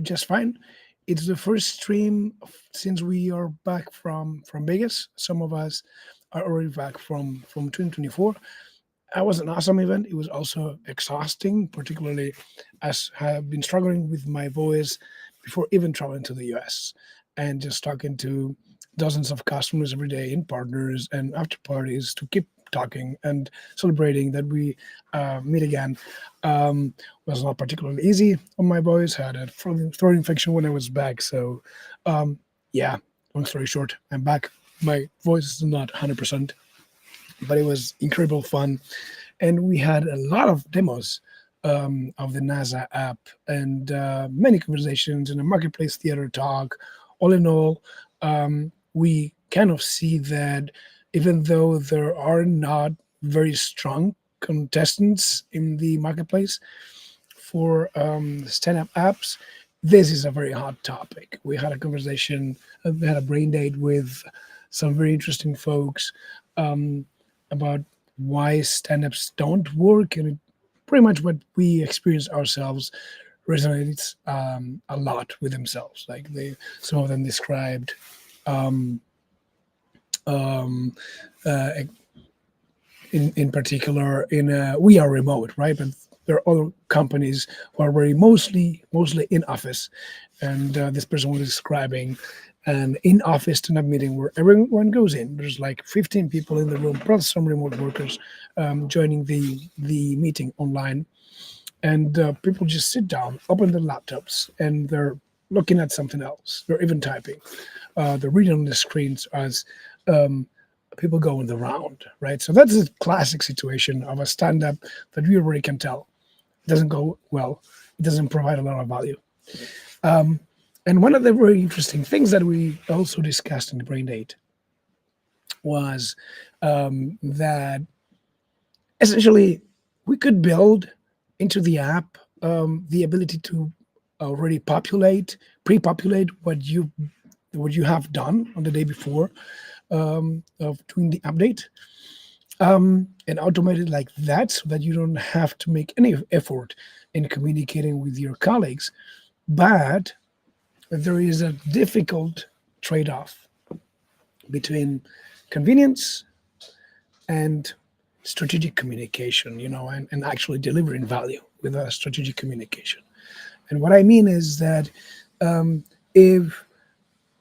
just fine. It's the first stream since we are back from Vegas. Some of us are already back from 2024. It was an awesome event. It was also exhausting, particularly as I have been struggling with my voice before even traveling to the US and just talking to dozens of customers every day and partners and after parties to keep talking and celebrating that we meet again. Was not particularly easy on my voice. Had a throat infection when I was back. So, yeah, long story short, I'm back. My voice is not 100%, but it was incredible fun, and we had a lot of demos of the NASA app and many conversations and a marketplace theater talk. All in all, we kind of see that even though there are not very strong contestants in the marketplace for stand-up apps, this is a very hot topic. We had a conversation, we had a brain date with some very interesting folks um, about why stand-ups don't work, and pretty much what we experience ourselves resonates a lot with themselves. Like some of them described um, um, uh, in particular in we are remote, right? But there are other companies who are very mostly in office, and this person was describing an in-office stand-up meeting where everyone goes in. There's like 15 people in the room, plus some remote workers joining the meeting online, and people just sit down, open their laptops, and they're looking at something else. They're even typing. They're reading on the screens as um, people go in the round, right? So that's a classic situation of a stand-up that you already can tell it doesn't go well. It doesn't provide a lot of value. Um, and one of the very interesting things that we also discussed in the brain date was that essentially we could build into the app the ability to already pre-populate what you have done on the day before of doing the update, and automate it like that so that you don't have to make any effort in communicating with your colleagues. But there is a difficult trade-off between convenience and strategic communication, and actually delivering value with a strategic communication. And what I mean is that if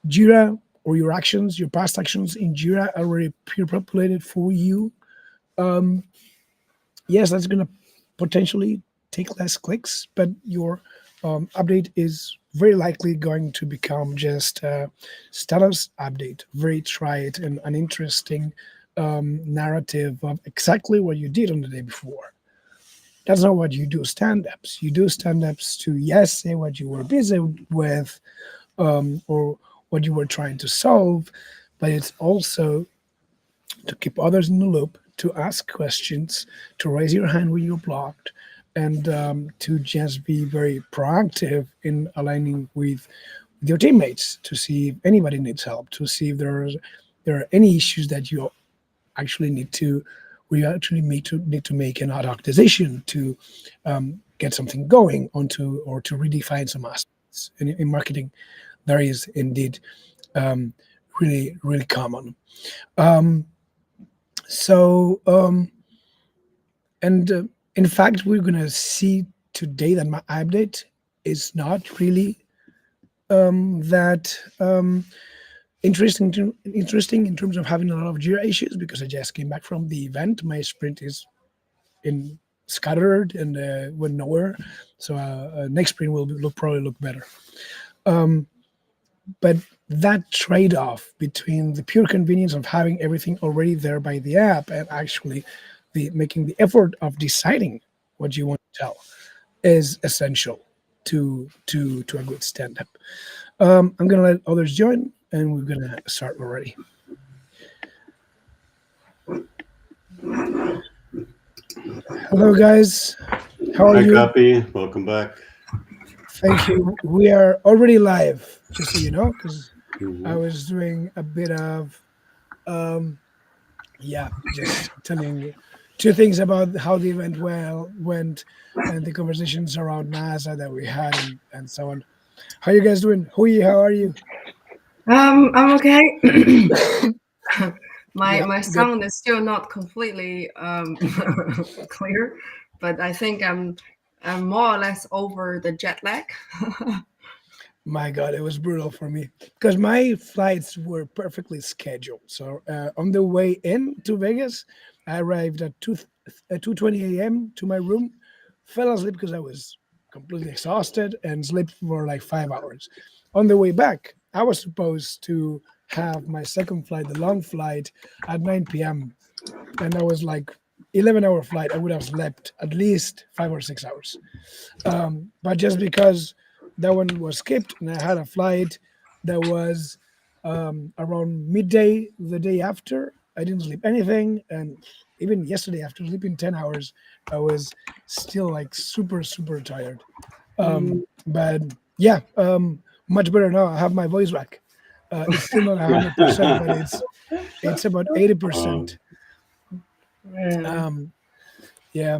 Jira or your actions, your past actions in Jira are already pre-populated for you, yes, that's going to potentially take less clicks, but your update is very likely going to become just a status update, very trite and uninteresting narrative of exactly what you did on the day before. That's not what you do stand-ups. You do stand-ups to, yes, say what you were busy with, or what you were trying to solve, but it's also to keep others in the loop, to ask questions, to raise your hand when you're blocked, and to just be very proactive in aligning with your teammates to see if anybody needs help, to see if there are any issues that you actually need to we actually need to make an ad hoc decision to get something going onto or to redefine some aspects in marketing. That is indeed um, really common. Um, so and in fact, we're gonna see today that my update is not really that interesting in terms of having a lot of Jira issues because I just came back from the event. My sprint is in scattered and went nowhere. So next sprint will probably look better. Um, but that trade-off between the pure convenience of having everything already there by the app and actually the making the effort of deciding what you want to tell is essential to a good stand-up. I'm gonna let others join, and we're gonna start already. Hello, guys. How are Hi, you? Copy. Welcome back. Thank you. We are already live, just so you know, because I Mhm. was doing a bit of, um, yeah, just telling you. two things about how the event went and the conversations around NASA that we had and so on. How you guys doing? Hui, how are you? I'm okay. my Yeah, my good. sound is still not completely clear, but I think I'm more or less over the jet lag. My God, it was brutal for me because my flights were perfectly scheduled. So on the way in to Vegas, I arrived at 2:20 a.m. to my room, fell asleep because I was completely exhausted and slept for like 5 hours. On the way back, I was supposed to have my second flight, the long flight, at 9 p.m. And that was like 11-hour flight. I would have slept at least 5 or 6 hours. But just because that one was skipped and I had a flight that was around midday the day after, I didn't sleep anything. And even yesterday, after sleeping 10 hours, I was still like super, super tired. Mm, But yeah, much better now. I have my voice back. It's still not 100%, but it's about Um, 80%. yeah. Um, yeah.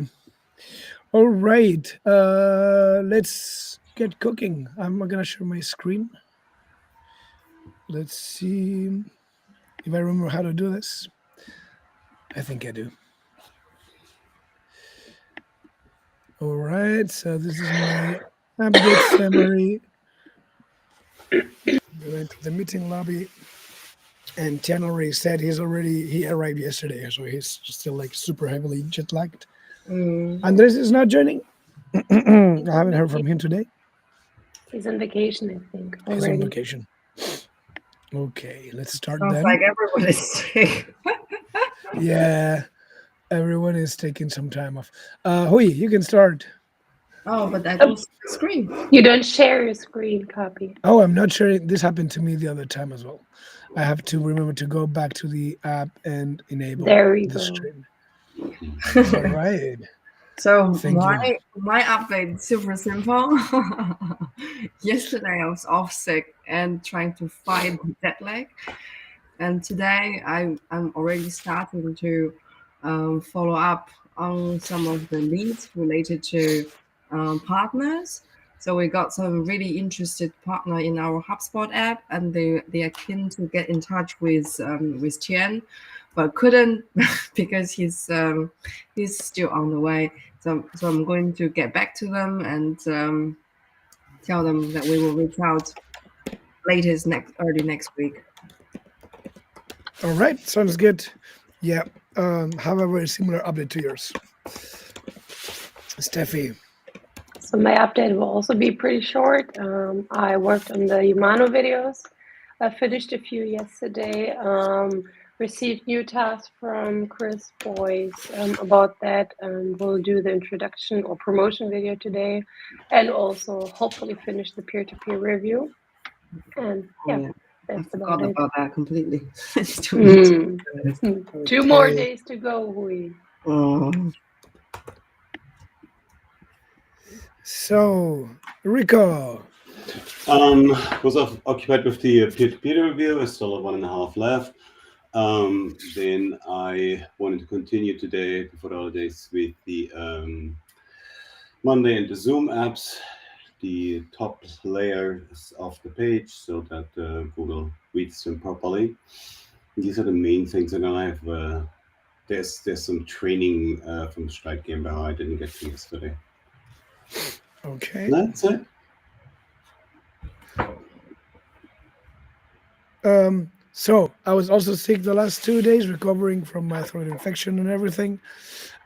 All right. Let's get cooking. I'm gonna share my screen. Let's see if I remember how to do this. I think I do. All right. So this is my update summary. Going to the meeting lobby. And January said he arrived yesterday, so he's still like super heavily jet lagged. Mm. Andres is not joining. I haven't heard from him today. He's on vacation, I think, He's on already. vacation. Okay, let's start Sounds then. like everyone is sick. Yeah, everyone is taking some time off. Hui, you can start. Oh, but I Oh, don't see the screen. you don't share your screen copy. Oh, I'm not sure. This happened to me the other time as well. I have to remember to go back to the app and enable There we the go. stream. All right. So Thank my you. my update is super simple. Yesterday I was off sick and trying to fight jet lag, and today I'm already starting to follow up on some of the leads related to partners. So we got some really interested partner in our HubSpot app, and they are keen to get in touch with Tian, but couldn't because he's still on the way. So I'm going to get back to them and tell them that we will reach out latest early next week. All right. Sounds good. Yeah. Have a very similar update to yours. Steffi. So my update will also be pretty short. I worked on the Humano videos. I finished a few yesterday. Received new tasks from Chris Boyce about that. We'll do the introduction or promotion video today, and also hopefully finish the peer-to-peer review. And Oh yeah, yeah, I that's about forgot it. about that completely. It's too late. Mm. 2 more Okay. days to go, Hui. Oh, So, Rico. was occupied with the peer-to-peer review. I still have 1.5 left. Then I wanted to continue today before the holidays with the Monday and the Zoom apps, the top layers of the page so that Google reads them properly. These are the main things, and then I have there's some training from Strike Game Bar I didn't get to yesterday. Okay. That's it. So I was also sick the last 2 days, recovering from my throat infection and everything,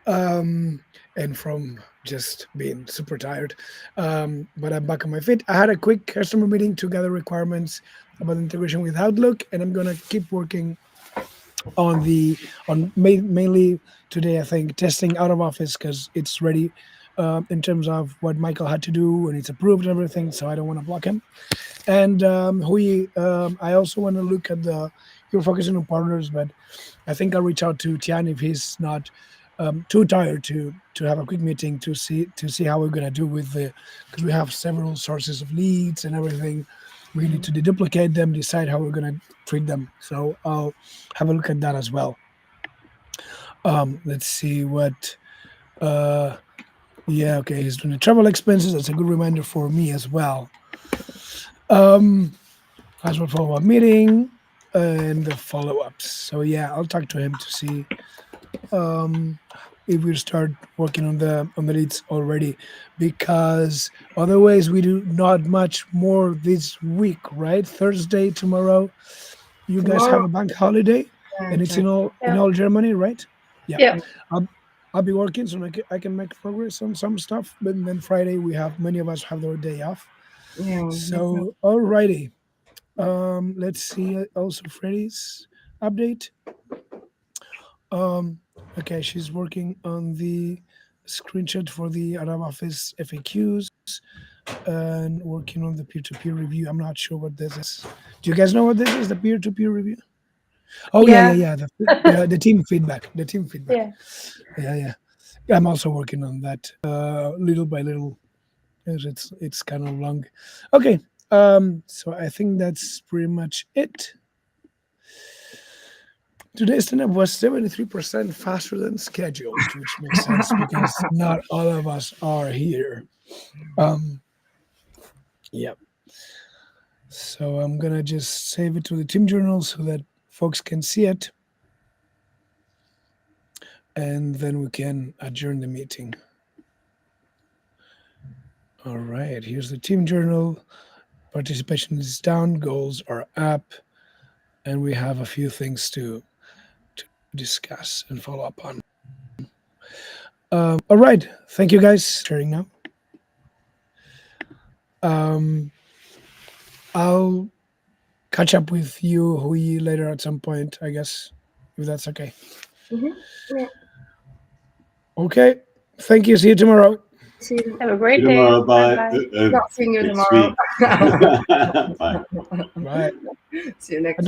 and from just being super tired. But I'm back on my feet. I had a quick customer meeting to gather requirements about integration with Outlook, and I'm gonna keep working on mainly today. I think testing out of office because it's ready in terms of what Michael had to do and it's approved and everything. So I don't want to block him. And I also want to look at you're focusing on partners, but I think I'll reach out to Tian if he's not too tired to have a quick meeting to see how we're gonna do with because we have several sources of leads and everything. We need to deduplicate them, decide how we're gonna treat them. So I'll have a look at that as well. Let's see what. Yeah, okay. He's doing the travel expenses. That's a good reminder for me as well. As well, follow-up meeting and the follow-ups. So yeah, I'll talk to him to see if we start working on the leads already, because otherwise we do not much more this week, right? Thursday, tomorrow. You guys have Tomorrow, a bank holiday, and it's okay. in Yeah. all Germany, right? Yeah. Yeah. I'll, I'll be working, so I can make progress on some stuff. But then Friday, we have many of us have their day off. Yeah, So, alrighty. Let's see. Also, Freddy's update. Um, okay, she's working on the screenshot for the Arab Office FAQs and working on the peer-to-peer review. I'm not sure what this is. Do you guys know what this is? The peer-to-peer review? Oh Yeah. yeah. The team feedback. The team feedback. Yeah. Yeah. I'm also working on that little by little. It's kind of long. Okay. So I think that's pretty much it. Today's stand-up was 73% faster than scheduled, which makes sense because not all of us are here. Yeah. So I'm gonna just save it to the team journal so that folks can see it, and then we can adjourn the meeting. All right. Here's the team journal. Participation is down. Goals are up, and we have a few things to discuss and follow up on. All right. Thank you guys for sharing now. I'll catch up with you, Hui, later at some point, I guess, if that's okay. yeah. Okay. Thank you. See you tomorrow. See you. Have a great See you day. tomorrow. Bye. Bye-bye. Not seeing you Next tomorrow. week. Bye. Bye. See you next And week.